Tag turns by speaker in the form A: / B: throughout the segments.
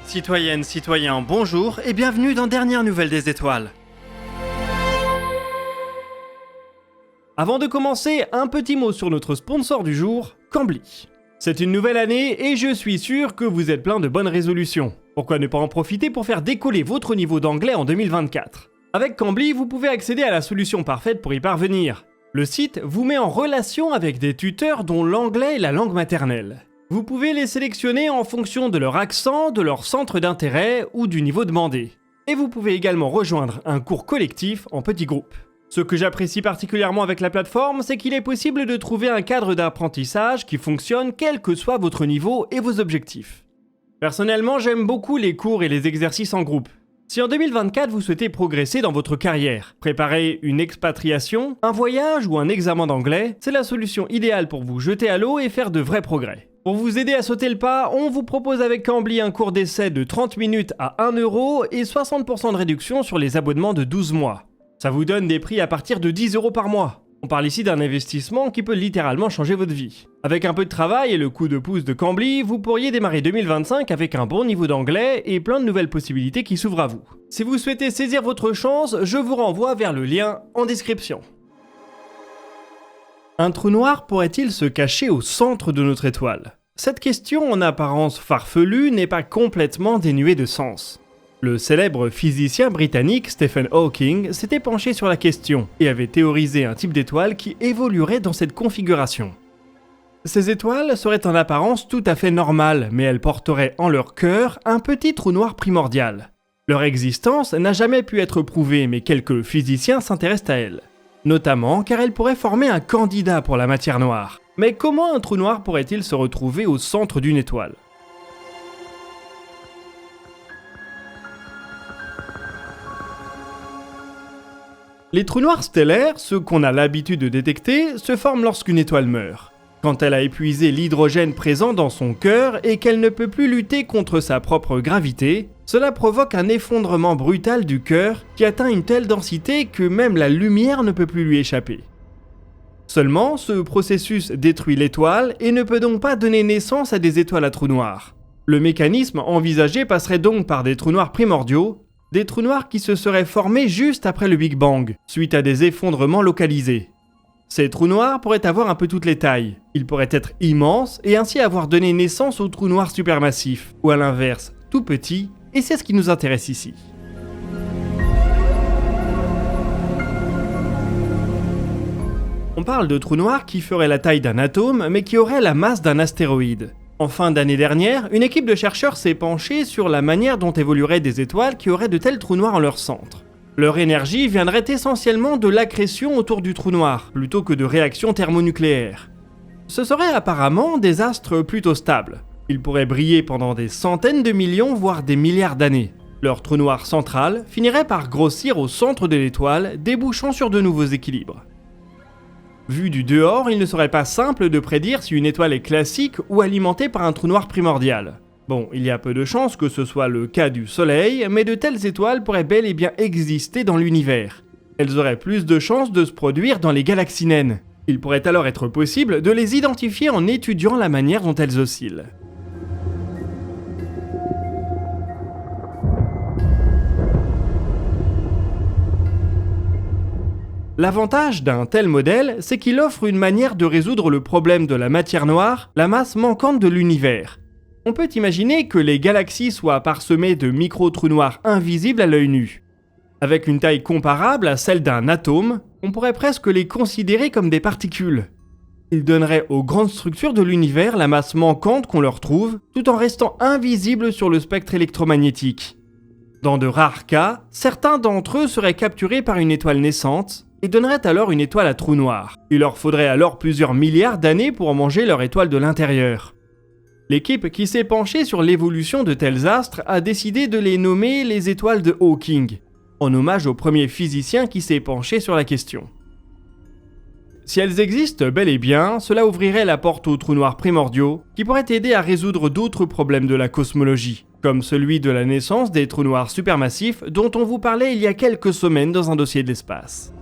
A: Citoyennes, citoyens, bonjour et bienvenue dans Dernière Nouvelle des Étoiles. Avant de commencer, un petit mot sur notre sponsor du jour, Cambly. C'est une nouvelle année et je suis sûr que vous êtes plein de bonnes résolutions. Pourquoi ne pas en profiter pour faire décoller votre niveau d'anglais en 2024 ? Avec Cambly, vous pouvez accéder à la solution parfaite pour y parvenir. Le site vous met en relation avec des tuteurs dont l'anglais est la langue maternelle. Vous pouvez les sélectionner en fonction de leur accent, de leur centre d'intérêt ou du niveau demandé. Et vous pouvez également rejoindre un cours collectif en petits groupes. Ce que j'apprécie particulièrement avec la plateforme, c'est qu'il est possible de trouver un cadre d'apprentissage qui fonctionne quel que soit votre niveau et vos objectifs. Personnellement, j'aime beaucoup les cours et les exercices en groupe. Si en 2024 vous souhaitez progresser dans votre carrière, préparer une expatriation, un voyage ou un examen d'anglais, c'est la solution idéale pour vous jeter à l'eau et faire de vrais progrès. Pour vous aider à sauter le pas, on vous propose avec Cambly un cours d'essai de 30 minutes à 1 € et 60% de réduction sur les abonnements de 12 mois. Ça vous donne des prix à partir de 10 € par mois. On parle ici d'un investissement qui peut littéralement changer votre vie. Avec un peu de travail et le coup de pouce de Cambly, vous pourriez démarrer 2025 avec un bon niveau d'anglais et plein de nouvelles possibilités qui s'ouvrent à vous. Si vous souhaitez saisir votre chance, je vous renvoie vers le lien en description. Un trou noir pourrait-il se cacher au centre de notre étoile ? Cette question en apparence farfelue n'est pas complètement dénuée de sens. Le célèbre physicien britannique Stephen Hawking s'était penché sur la question et avait théorisé un type d'étoile qui évoluerait dans cette configuration. Ces étoiles seraient en apparence tout à fait normales, mais elles porteraient en leur cœur un petit trou noir primordial. Leur existence n'a jamais pu être prouvée, mais quelques physiciens s'intéressent à elles. Notamment car elles pourraient former un candidat pour la matière noire. Mais comment un trou noir pourrait-il se retrouver au centre d'une étoile ? Les trous noirs stellaires, ceux qu'on a l'habitude de détecter, se forment lorsqu'une étoile meurt. Quand elle a épuisé l'hydrogène présent dans son cœur et qu'elle ne peut plus lutter contre sa propre gravité, cela provoque un effondrement brutal du cœur qui atteint une telle densité que même la lumière ne peut plus lui échapper. Seulement, ce processus détruit l'étoile et ne peut donc pas donner naissance à des étoiles à trous noirs. Le mécanisme envisagé passerait donc par des trous noirs primordiaux, des trous noirs qui se seraient formés juste après le Big Bang, suite à des effondrements localisés. Ces trous noirs pourraient avoir un peu toutes les tailles. Ils pourraient être immenses et ainsi avoir donné naissance aux trous noirs supermassifs, ou à l'inverse, tout petits, et c'est ce qui nous intéresse ici. On parle de trous noirs qui feraient la taille d'un atome, mais qui auraient la masse d'un astéroïde. En fin d'année dernière, une équipe de chercheurs s'est penchée sur la manière dont évolueraient des étoiles qui auraient de tels trous noirs en leur centre. Leur énergie viendrait essentiellement de l'accrétion autour du trou noir, plutôt que de réactions thermonucléaires. Ce seraient apparemment des astres plutôt stables. Ils pourraient briller pendant des centaines de millions, voire des milliards d'années. Leur trou noir central finirait par grossir au centre de l'étoile, débouchant sur de nouveaux équilibres. Vu du dehors, il ne serait pas simple de prédire si une étoile est classique ou alimentée par un trou noir primordial. Bon, il y a peu de chances que ce soit le cas du Soleil, mais de telles étoiles pourraient bel et bien exister dans l'univers. Elles auraient plus de chances de se produire dans les galaxies naines. Il pourrait alors être possible de les identifier en étudiant la manière dont elles oscillent. L'avantage d'un tel modèle, c'est qu'il offre une manière de résoudre le problème de la matière noire, la masse manquante de l'univers. On peut imaginer que les galaxies soient parsemées de micro-trous noirs invisibles à l'œil nu. Avec une taille comparable à celle d'un atome, on pourrait presque les considérer comme des particules. Ils donneraient aux grandes structures de l'univers la masse manquante qu'on leur trouve, tout en restant invisibles sur le spectre électromagnétique. Dans de rares cas, certains d'entre eux seraient capturés par une étoile naissante, et donneraient alors une étoile à trou noir. Il leur faudrait alors plusieurs milliards d'années pour manger leur étoile de l'intérieur. L'équipe qui s'est penchée sur l'évolution de tels astres a décidé de les nommer les étoiles de Hawking, en hommage au premier physicien qui s'est penché sur la question. Si elles existent bel et bien, cela ouvrirait la porte aux trous noirs primordiaux, qui pourraient aider à résoudre d'autres problèmes de la cosmologie, comme celui de la naissance des trous noirs supermassifs dont on vous parlait il y a quelques semaines dans un dossier de l'espace.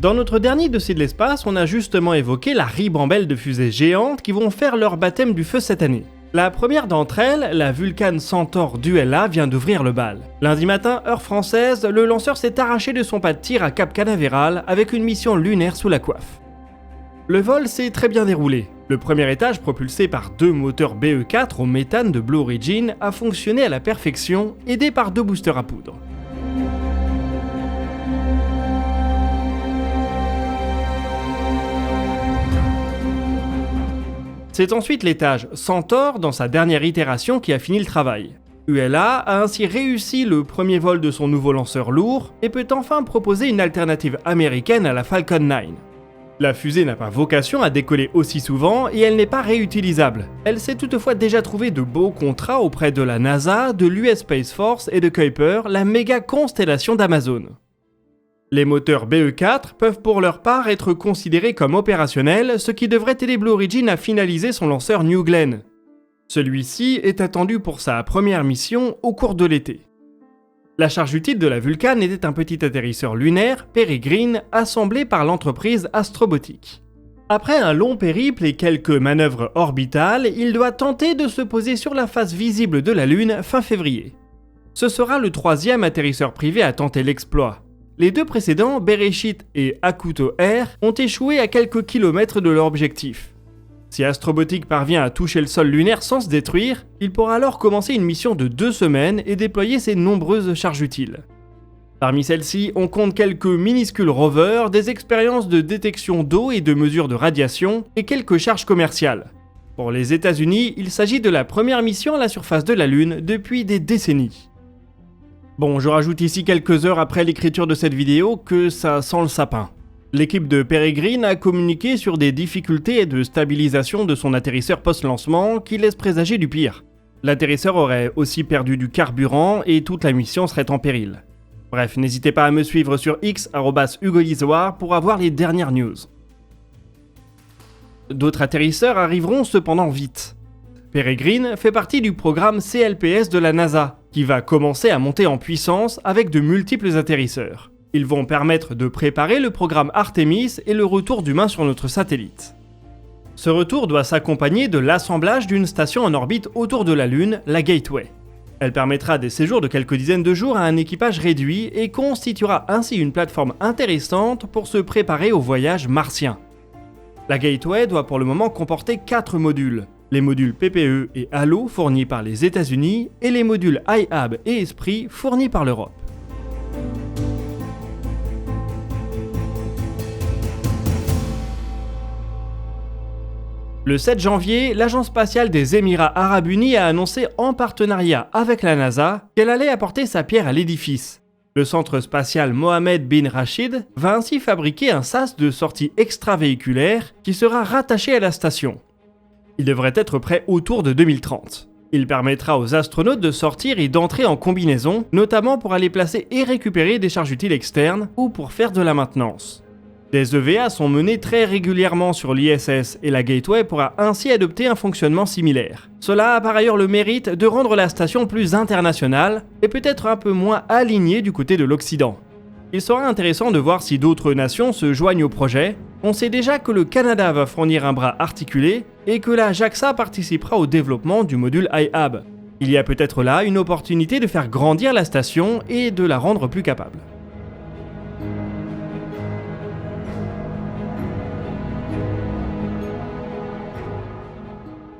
A: Dans notre dernier dossier de l'espace, on a justement évoqué la ribambelle de fusées géantes qui vont faire leur baptême du feu cette année. La première d'entre elles, la Vulcan Centaur d'ULA, vient d'ouvrir le bal. Lundi matin, heure française, le lanceur s'est arraché de son pas de tir à Cap Canaveral avec une mission lunaire sous la coiffe. Le vol s'est très bien déroulé. Le premier étage, propulsé par 2 moteurs BE4 au méthane de Blue Origin, a fonctionné à la perfection, aidé par 2 boosters à poudre. C'est ensuite l'étage Centaur, dans sa dernière itération, qui a fini le travail. ULA a ainsi réussi le premier vol de son nouveau lanceur lourd et peut enfin proposer une alternative américaine à la Falcon 9. La fusée n'a pas vocation à décoller aussi souvent et elle n'est pas réutilisable. Elle s'est toutefois déjà trouvé de beaux contrats auprès de la NASA, de l'US Space Force et de Kuiper, la méga constellation d'Amazon. Les moteurs BE4 peuvent pour leur part être considérés comme opérationnels, ce qui devrait aider Blue Origin à finaliser son lanceur New Glenn. Celui-ci est attendu pour sa première mission au cours de l'été. La charge utile de la Vulcan était un petit atterrisseur lunaire, Peregrine, assemblé par l'entreprise Astrobotic. Après un long périple et quelques manœuvres orbitales, il doit tenter de se poser sur la face visible de la Lune fin février. Ce sera le 3e atterrisseur privé à tenter l'exploit. Les 2 précédents, Bereshit et Hakuto Air, ont échoué à quelques kilomètres de leur objectif. Si Astrobotic parvient à toucher le sol lunaire sans se détruire, il pourra alors commencer une mission de 2 semaines et déployer ses nombreuses charges utiles. Parmi celles-ci, on compte quelques minuscules rovers, des expériences de détection d'eau et de mesure de radiation, et quelques charges commerciales. Pour les États-Unis, il s'agit de la première mission à la surface de la Lune depuis des décennies. Bon, je rajoute ici quelques heures après l'écriture de cette vidéo que ça sent le sapin. L'équipe de Peregrine a communiqué sur des difficultés de stabilisation de son atterrisseur post-lancement qui laissent présager du pire. L'atterrisseur aurait aussi perdu du carburant et toute la mission serait en péril. Bref, n'hésitez pas à me suivre sur X @HugoLisoire pour avoir les dernières news. D'autres atterrisseurs arriveront cependant vite. Peregrine fait partie du programme CLPS de la NASA, qui va commencer à monter en puissance avec de multiples atterrisseurs. Ils vont permettre de préparer le programme Artemis et le retour d'humains sur notre satellite. Ce retour doit s'accompagner de l'assemblage d'une station en orbite autour de la Lune, la Gateway. Elle permettra des séjours de quelques dizaines de jours à un équipage réduit et constituera ainsi une plateforme intéressante pour se préparer au voyage martien. La Gateway doit pour le moment comporter 4 modules. Les modules PPE et Halo fournis par les États-Unis et les modules IHAB et Esprit fournis par l'Europe. Le 7 janvier, l'Agence spatiale des Émirats arabes unis a annoncé en partenariat avec la NASA qu'elle allait apporter sa pierre à l'édifice. Le centre spatial Mohammed bin Rachid va ainsi fabriquer un sas de sortie extravéhiculaire qui sera rattaché à la station. Il devrait être prêt autour de 2030. Il permettra aux astronautes de sortir et d'entrer en combinaison, notamment pour aller placer et récupérer des charges utiles externes ou pour faire de la maintenance. Des EVA sont menés très régulièrement sur l'ISS et la Gateway pourra ainsi adopter un fonctionnement similaire. Cela a par ailleurs le mérite de rendre la station plus internationale et peut-être un peu moins alignée du côté de l'Occident. Il sera intéressant de voir si d'autres nations se joignent au projet. On sait déjà que le Canada va fournir un bras articulé et que la JAXA participera au développement du module IHAB. Il y a peut-être là une opportunité de faire grandir la station et de la rendre plus capable.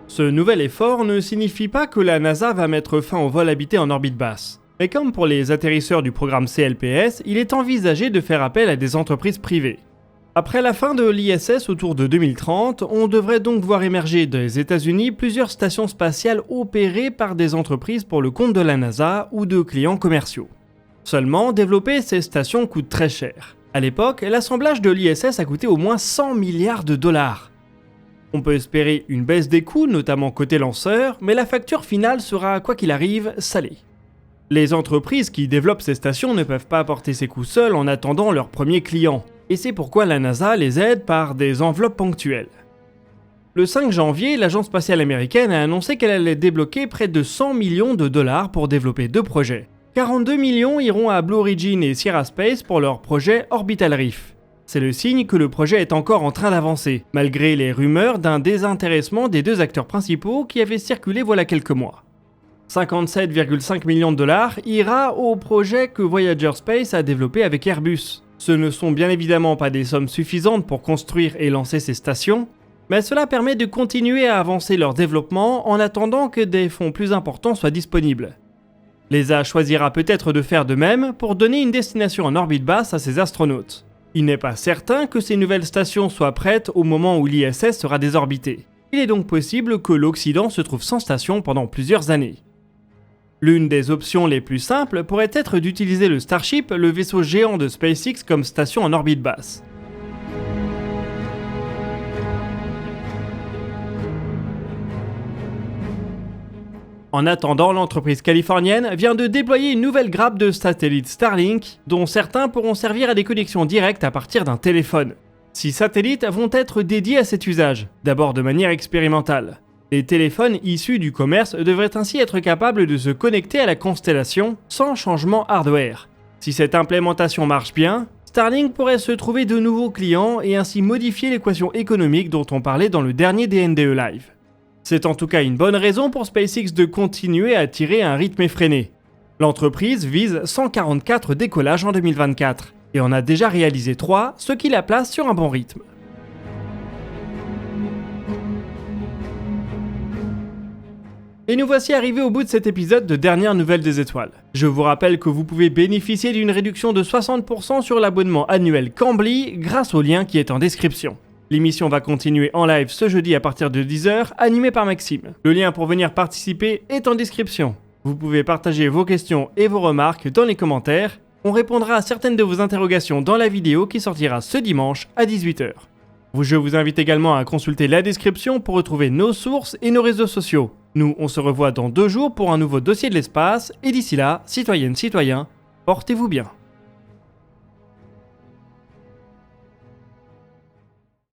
A: Ce nouvel effort ne signifie pas que la NASA va mettre fin au vol habité en orbite basse. Mais comme pour les atterrisseurs du programme CLPS, il est envisagé de faire appel à des entreprises privées. Après la fin de l'ISS autour de 2030, on devrait donc voir émerger des États-Unis plusieurs stations spatiales opérées par des entreprises pour le compte de la NASA ou de clients commerciaux. Seulement, développer ces stations coûte très cher. À l'époque, l'assemblage de l'ISS a coûté au moins 100 milliards de dollars. On peut espérer une baisse des coûts, notamment côté lanceur, mais la facture finale sera, quoi qu'il arrive, salée. Les entreprises qui développent ces stations ne peuvent pas porter ces coûts seules en attendant leurs premiers clients, et c'est pourquoi la NASA les aide par des enveloppes ponctuelles. Le 5 janvier, l'agence spatiale américaine a annoncé qu'elle allait débloquer près de 100 millions de dollars pour développer 2 projets. 42 millions iront à Blue Origin et Sierra Space pour leur projet Orbital Reef. c'est le signe que le projet est encore en train d'avancer, malgré les rumeurs d'un désintéressement des deux acteurs principaux qui avaient circulé voilà quelques mois. 57,5 millions de dollars ira au projet que Voyager Space a développé avec Airbus. Ce ne sont bien évidemment pas des sommes suffisantes pour construire et lancer ces stations, mais cela permet de continuer à avancer leur développement en attendant que des fonds plus importants soient disponibles. L'ESA choisira peut-être de faire de même pour donner une destination en orbite basse à ses astronautes. Il n'est pas certain que ces nouvelles stations soient prêtes au moment où l'ISS sera désorbité. Il est donc possible que l'Occident se trouve sans station pendant plusieurs années. L'une des options les plus simples pourrait être d'utiliser le Starship, le vaisseau géant de SpaceX, comme station en orbite basse. En attendant, l'entreprise californienne vient de déployer une nouvelle grappe de satellites Starlink, dont certains pourront servir à des connexions directes à partir d'un téléphone. 6 satellites vont être dédiés à cet usage, d'abord de manière expérimentale. Les téléphones issus du commerce devraient ainsi être capables de se connecter à la constellation sans changement hardware. Si cette implémentation marche bien, Starlink pourrait se trouver de nouveaux clients et ainsi modifier l'équation économique dont on parlait dans le dernier DNDE Live. C'est en tout cas une bonne raison pour SpaceX de continuer à tirer à un rythme effréné. L'entreprise vise 144 décollages en 2024 et en a déjà réalisé 3, ce qui la place sur un bon rythme. Et nous voici arrivés au bout de cet épisode de Dernières Nouvelles des Étoiles. Je vous rappelle que vous pouvez bénéficier d'une réduction de 60% sur l'abonnement annuel Cambly grâce au lien qui est en description. L'émission va continuer en live ce jeudi à partir de 10h, animée par Maxime. Le lien pour venir participer est en description. Vous pouvez partager vos questions et vos remarques dans les commentaires. On répondra à certaines de vos interrogations dans la vidéo qui sortira ce dimanche à 18h. Je vous invite également à consulter la description pour retrouver nos sources et nos réseaux sociaux. Nous, on se revoit dans 2 jours pour un nouveau dossier de l'espace, et d'ici là, citoyennes, citoyens, portez-vous bien.